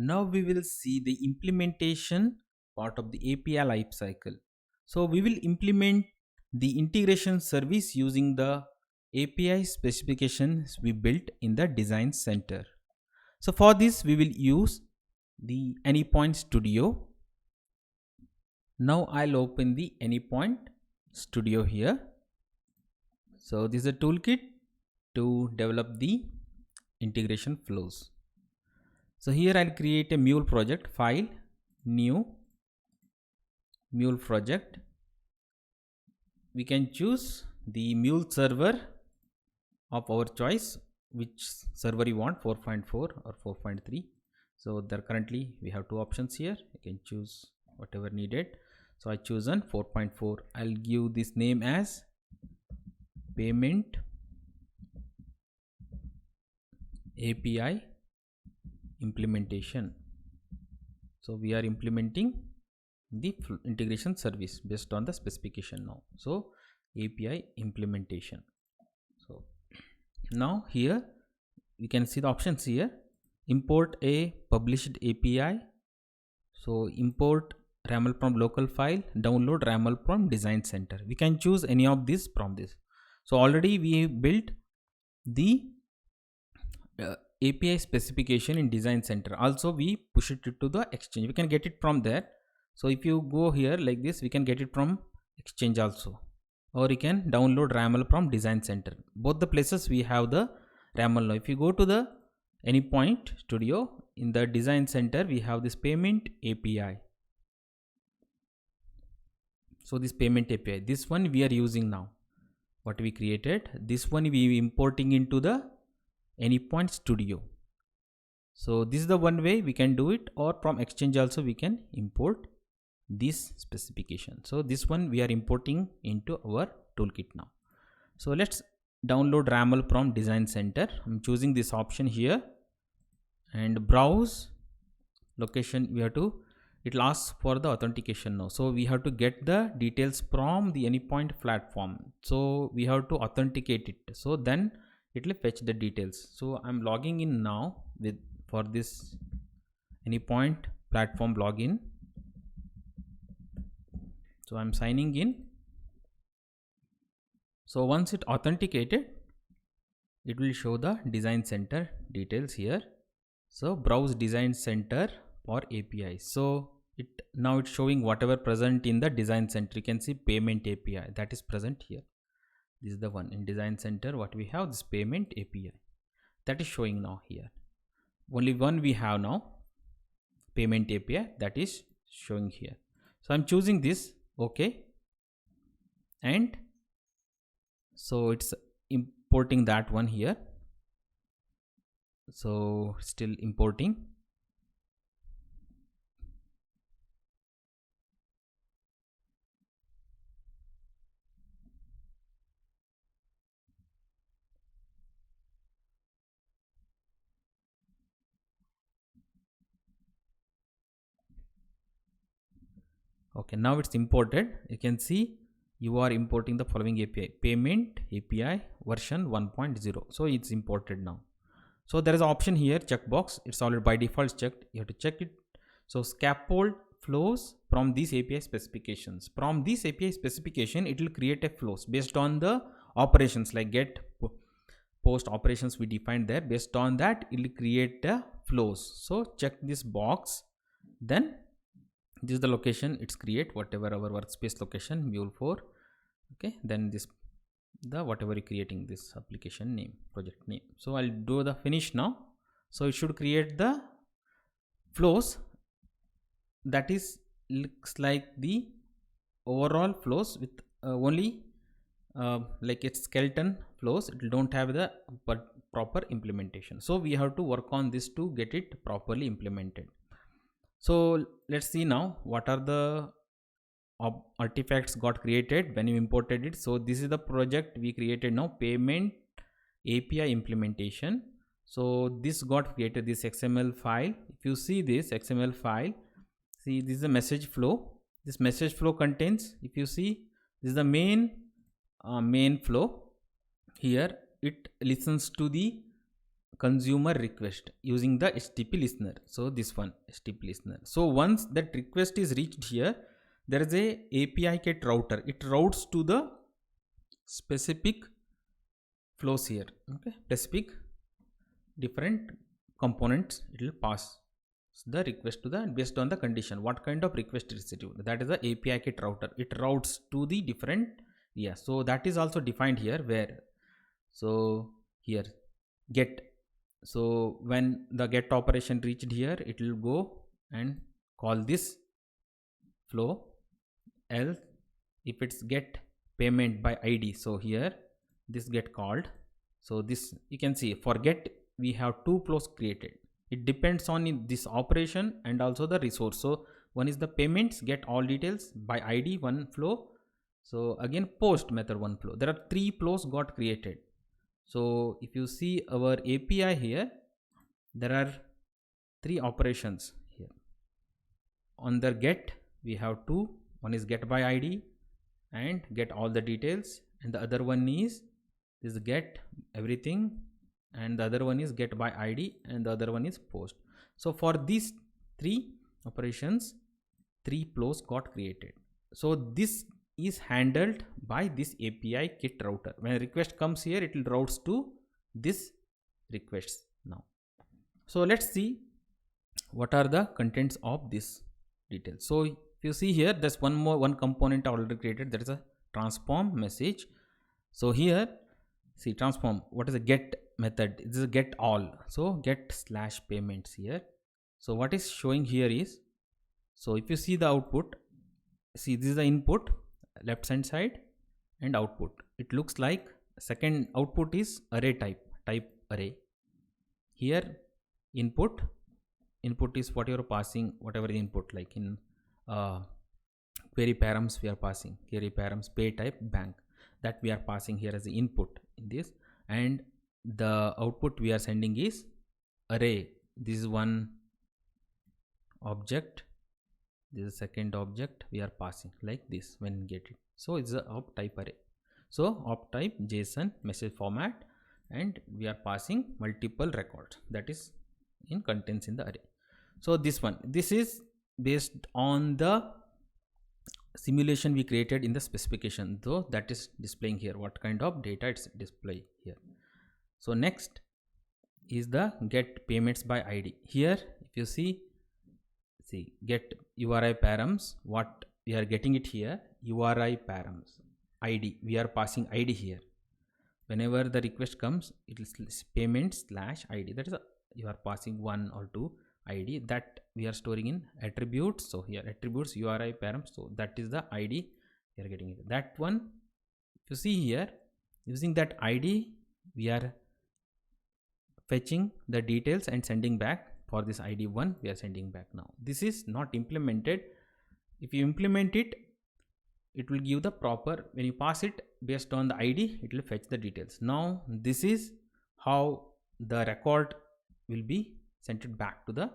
Now we will see the implementation part of the API lifecycle. So we will implement the integration service using the API specifications we built in the design center. So for this we will use the Anypoint Studio. Now I'll open the Anypoint Studio here. So this is a toolkit to develop the integration flows. So here I'll create a Mule project, file, new, Mule project. We can choose the Mule server of our choice, which server you want, 4.4 or 4.3. So there currently we have two options here. You can choose whatever needed. So I chosen 4.4. I'll give this name as payment API implementation. So we are implementing the integration service based on the specification now. So API implementation. So now here we can see the options here. Import a published API. So import YAML from local file, download YAML from design center. We can choose any of this from this. So already we built the API specification in design center. Also we push it to the exchange. We can get it from there. So if you go here like this, we can get it from exchange also, or you can download YAML from design center. Both the places we have the YAML now. If you go to the Anypoint Studio, in the design center we have this payment API. So this payment API, this one we are using now, what we created. This one we importing into the Anypoint Studio. So this is the one way we can do it, or from exchange also we can import this specification. So this one we are importing into our toolkit now. So let's download YAML from design center. I'm choosing this option here and browse location. We have to, it asks for the authentication now. So we have to get the details from the Anypoint platform. So we have to authenticate it. So then it will fetch the details. So I'm logging in now with for this Anypoint platform login. So I'm signing in. So once it authenticated, it will show the design center details here. So browse design center for API. So now it's showing whatever present in the design center. You can see payment API that is present here. This is the one in design center. What we have, this payment API that is showing now here. Only one we have now, payment API, that is showing here. So I'm choosing this, okay, and so it's importing that one here. So still importing. Okay, now it's imported. You can see you are importing the following API, payment API version 1.0. So it's imported now. So there is an option here, checkbox. It's already by default checked. You have to check it. So scaffold flows from these API specifications. From this API specification, it will create a flows based on the operations like get, post operations we defined there. Based on that, it will create the flows. So check this box. Then this is the location it's create, whatever our workspace location, Mule 4. Okay, then this the whatever you're creating, this application name, project name. So I'll do the finish now. So it should create the flows. That is looks like the overall flows with only like its skeleton flows. It don't have the proper implementation. So we have to work on this to get it properly implemented. So let's see now what are the artifacts got created when you imported it. So this is the project we created now, payment API implementation. So this got created, this XML file. If you see this XML file, see this is a message flow. This message flow contains, if you see, this is the main flow. Here it listens to the consumer request using the HTTP listener. So this one, HTTP listener. So once that request is reached here, there is a API get router. It routes to the specific flows here. Okay, specific different components. It will pass the request to the, based on the condition, what kind of request is received. That is the API get router. It routes to the different, yeah. So that is also defined here where, so here get. So when the get operation reached here, it will go and call this flow. Else, if it's get payment by ID, so here this get called. So this you can see for get we have two flows created. It depends on this operation and also the resource. So one is the payments, get all details by ID, one flow. So again post method, one flow. There are three flows got created. So if you see our API here, there are three operations here. On the get, we have two. One is get by ID and get all the details, and the other one is this get everything, and the other one is get by ID, and the other one is post. So for these three operations, three flows got created. So this is handled by this API kit router. When a request comes here, it will routes to this requests now. So let's see what are the contents of this details. So if you see here, there's one component already created, that is a transform message. So here see transform, what is a get method? This is a get all. So get slash payments here. So what is showing here is, so if you see the output, see this is the input, left hand side, and output. It looks like second output is array type array. Here input is what you're passing, whatever the input, like in query params we are passing, query params pay type bank, that we are passing here as the input in this, and the output we are sending is array. This is one object, this is second object we are passing like this when get it. So it's a op type array. So op type JSON message format, and we are passing multiple records, that is in contents in the array. So this one, this is based on the simulation we created in the specification, though that is displaying here what kind of data it's display here. So next is the get payments by ID. Here if you see get URI params, what we are getting it here, URI params ID, we are passing ID here. Whenever the request comes, it is payment slash ID, that is you are passing 1 or 2 ID, that we are storing in attributes. So here attributes URI params, so that is the ID we are getting it. That one, if you see here, using that ID we are fetching the details and sending back. For this ID 1 we are sending back now. This is not implemented. If you implement it, it will give the proper, when you pass it based on the ID, it will fetch the details. Now this is how the record will be sent it back to the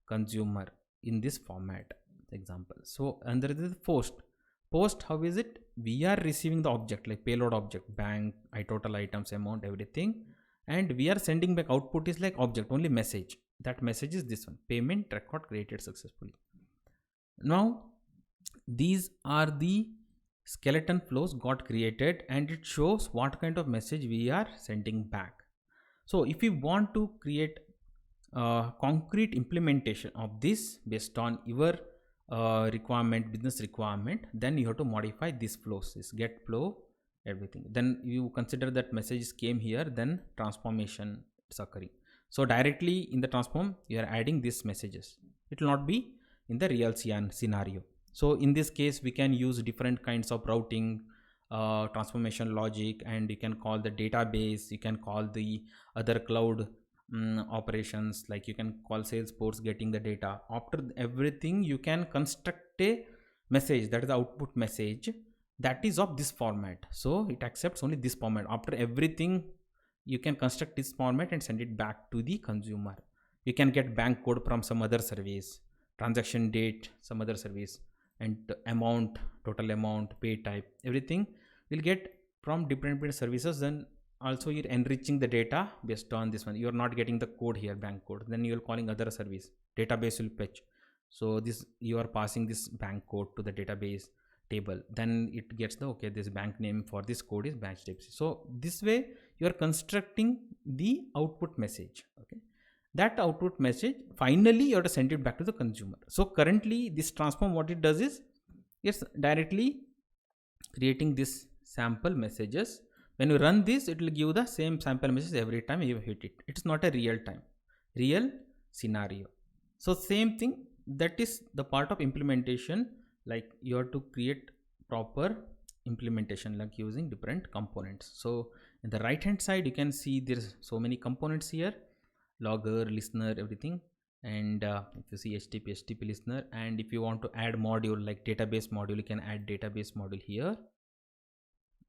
consumer in this format example. So under the post, how is it? We are receiving the object like payload object, bank, total items, amount, everything, and we are sending back output is like object only message. That message is this one, payment record created successfully. Now these are the skeleton flows got created, and it shows what kind of message we are sending back. So if you want to create a concrete implementation of this based on your requirement, business requirement, then you have to modify these flows, this get flow, everything. Then you consider that messages came here, then transformation is occurring. So directly in the transform you are adding these messages. It will not be in the real scenario. So in this case we can use different kinds of routing, transformation logic, and you can call the database, you can call the other cloud operations, like you can call Salesforce getting the data. After everything you can construct a message, that is the output message, that is of this format. So it accepts only this format. After everything you can construct this format and send it back to the consumer. You can get bank code from some other service, transaction date some other service, and amount, total amount, pay type, everything will get from different services. Then also you're enriching the data based on this one. You're not getting the code here, bank code, then you're calling other service, database will fetch. So this, you are passing this bank code to the database table, then it gets the, okay, this bank name for this code is batch type. So this way you are constructing the output message. Okay, that output message finally you have to send it back to the consumer. So currently this transform, what it does is it's directly creating this sample messages. When you run this, it will give the same sample message every time you hit it. It's not a real time, real scenario. So same thing, that is the part of implementation. Like you have to create proper implementation, like using different components. So in the right hand side, you can see there's so many components here, logger, listener, everything. And if you see HTTP listener, and if you want to add module like database module, you can add database module here.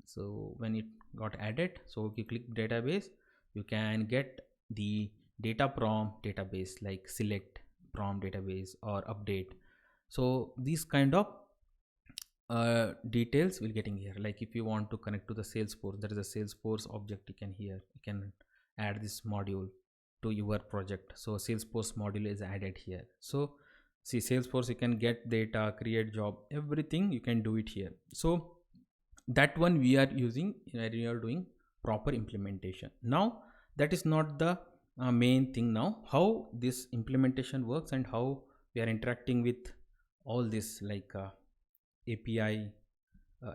So when it got added, so if you click database, you can get the data from database, like select from database or update. So these kind of details will getting here. Like if you want to connect to the Salesforce, there is a Salesforce object, you can here, you can add this module to your project. So Salesforce module is added here. So see, Salesforce, you can get data, create job, everything you can do it here. So that one we are using when we are doing proper implementation. Now that is not the main thing. Now how this implementation works and how we are interacting with all this, like API,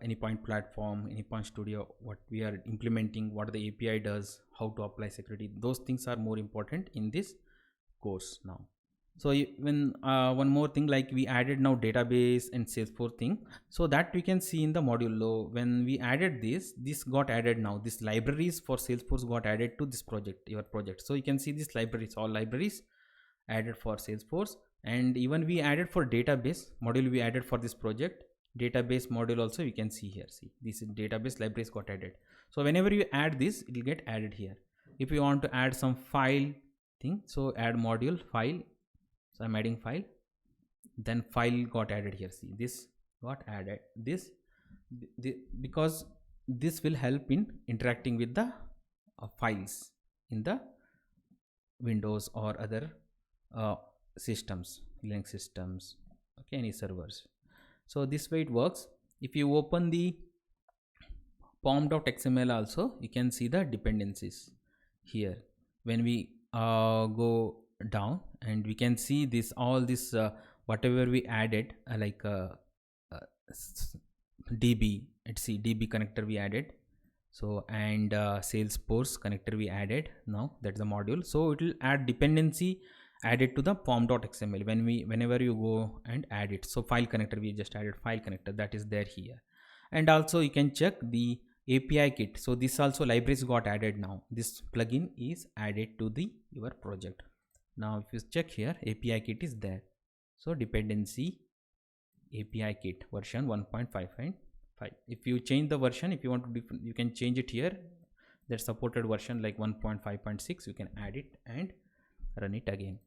Anypoint platform, Anypoint studio, what we are implementing, what the API does, how to apply security, those things are more important in this course now. So when one more thing, like we added now database and Salesforce thing, so that we can see in the module low. When we added this got added. Now this libraries for Salesforce got added to this project, your project. So you can see these libraries, all libraries added for Salesforce. And even we added for database module, we added for this project database module also, you can see here. See, this is database libraries got added. So whenever you add this, it will get added here. If you want to add some file thing, so add module file. So I'm adding file, then file got added here. See, this got added, this because this will help in interacting with the files in the Windows or other systems, Linux systems, okay, any servers. So this way it works. If you open the pom.xml also, you can see the dependencies here. When we go down, and we can see this, all this whatever we added, like DB, let's see, DB connector we added. So and Salesforce connector we added. Now that's the module. So it will add dependency added to the pom.xml whenever you go and add it. So file connector, we just added file connector, that is there here. And also you can check the API kit. So this also libraries got added. Now this plugin is added to the your project. Now if you check here, API kit is there. So dependency API kit version 1.5. If you change the version, if you want to you can change it here. That supported version like 1.5.6, you can add it and run it again.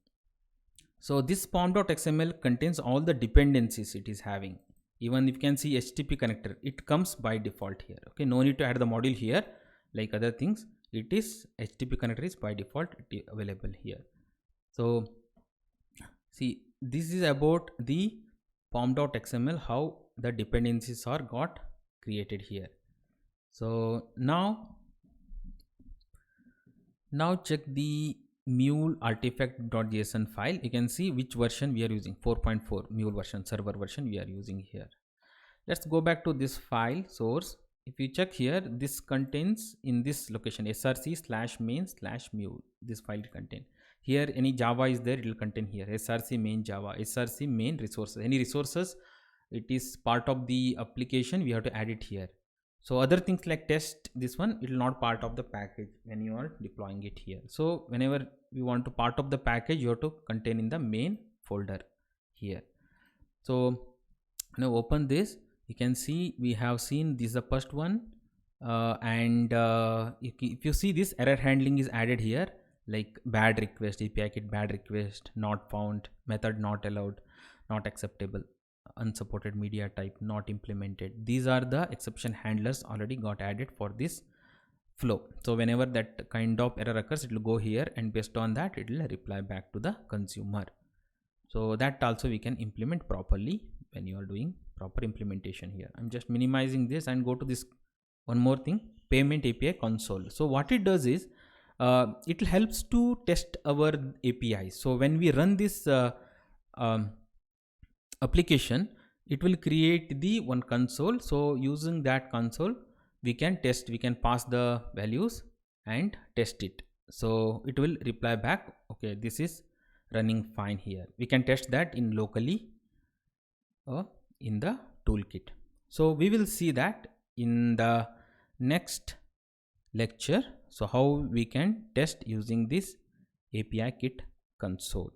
So this pom.xml contains all the dependencies it is having. Even if you can see HTTP connector, it comes by default here. Okay, no need to add the module here like other things. It is HTTP connector is by default available here. So see, this is about the pom.xml, how the dependencies are got created here. So now check the mule artifact.json file. You can see which version we are using, 4.4 mule version, server version we are using here. Let's go back to this file source. If you check here, this contains in this location src/main/mule, this file contain. Here any Java is there, it will contain here src main Java, src main resources, any resources it is part of the application, we have to add it here. So other things like test, this one, it will not part of the package when you are deploying it here. So whenever you want to part of the package, you have to contain in the main folder here. So now open this, you can see we have seen this is the first one, and if you see this error handling is added here, like bad request, API kit bad request, not found, method not allowed, not acceptable, unsupported media type, not implemented. These are the exception handlers already got added for this flow. So whenever that kind of error occurs, it will go here, and based on that it will reply back to the consumer. So that also we can implement properly when you are doing proper implementation here. I'm just minimizing this and go to this one more thing, payment API console. So what it does is it helps to test our API. So when we run this application, it will create the one console. So using that console, we can test, we can pass the values and test it. So it will reply back, okay, this is running fine here. We can test that in locally in the toolkit. So we will see that in the next lecture. So how we can test using this API kit console.